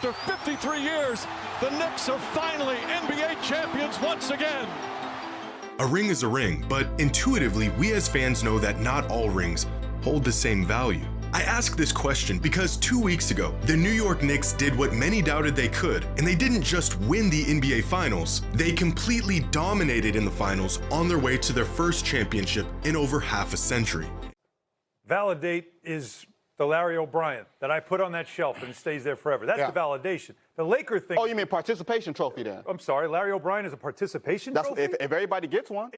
After 53 years, the Knicks are finally NBA champions once again. A ring is a ring, but intuitively, we as fans know that not all rings hold the same value. I ask this question because 2 weeks ago, the New York Knicks did what many doubted they could, and they didn't just win the NBA Finals, they completely dominated in the finals on their way to their first championship in over half a century. Validate is the Larry O'Brien that I put on that shelf and it stays there forever. That's the validation. The Laker thing. Oh, you mean participation trophy then? I'm sorry, Larry O'Brien is a participation trophy? If everybody gets one.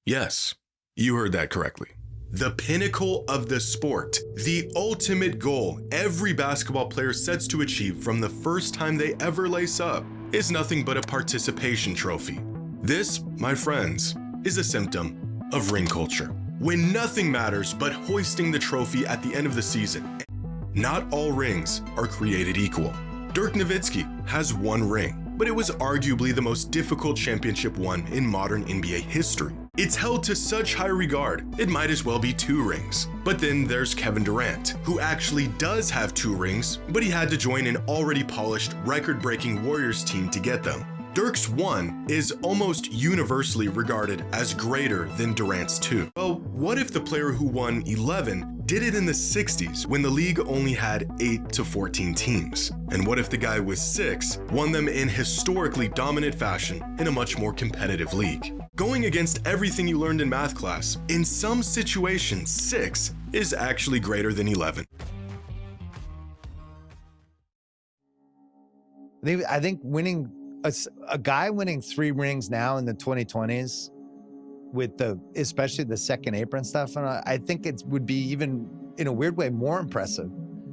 Yes, you heard that correctly. The pinnacle of the sport, the ultimate goal every basketball player sets to achieve from the first time they ever lace up, is nothing but a participation trophy. This, my friends, is a symptom of ring culture. When nothing matters but hoisting the trophy at the end of the season. Not all rings are created equal. Dirk Nowitzki has one ring, but it was arguably the most difficult championship won in modern NBA history. It's held to such high regard, it might as well be 2 rings. But then there's Kevin Durant, who actually does have 2 rings, but he had to join an already polished, record-breaking Warriors team to get them. Dirk's 1 is almost universally regarded as greater than Durant's 2. Well, what if the player who won 11 did it in the 60s when the league only had 8 to 14 teams? And what if the guy with 6 won them in historically dominant fashion in a much more competitive league? Going against everything you learned in math class, in some situations, 6 is actually greater than 11. I think winning a guy winning 3 rings now in the 2020s with especially the second apron stuff, and I think it would be even in a weird way more impressive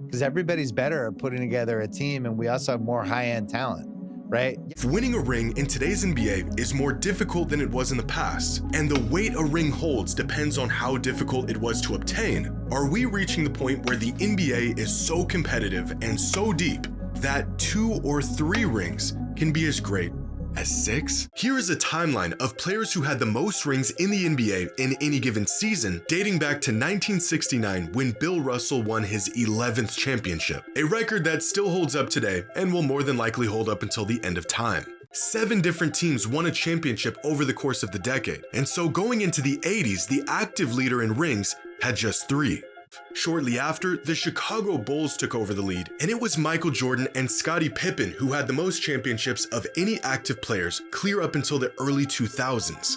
because everybody's better at putting together a team, and we also have more high-end talent, right? Winning a ring in today's NBA is more difficult than it was in the past, and the weight a ring holds depends on how difficult it was to obtain. Are we reaching the point where the NBA is so competitive and so deep that 2 or 3 rings can be as great as 6? Here is a timeline of players who had the most rings in the NBA in any given season, dating back to 1969 when Bill Russell won his 11th championship, a record that still holds up today and will more than likely hold up until the end of time. 7 different teams won a championship over the course of the decade, and so going into the 80s, the active leader in rings had just 3. Shortly after, the Chicago Bulls took over the lead, and it was Michael Jordan and Scottie Pippen who had the most championships of any active players clear up until the early 2000s.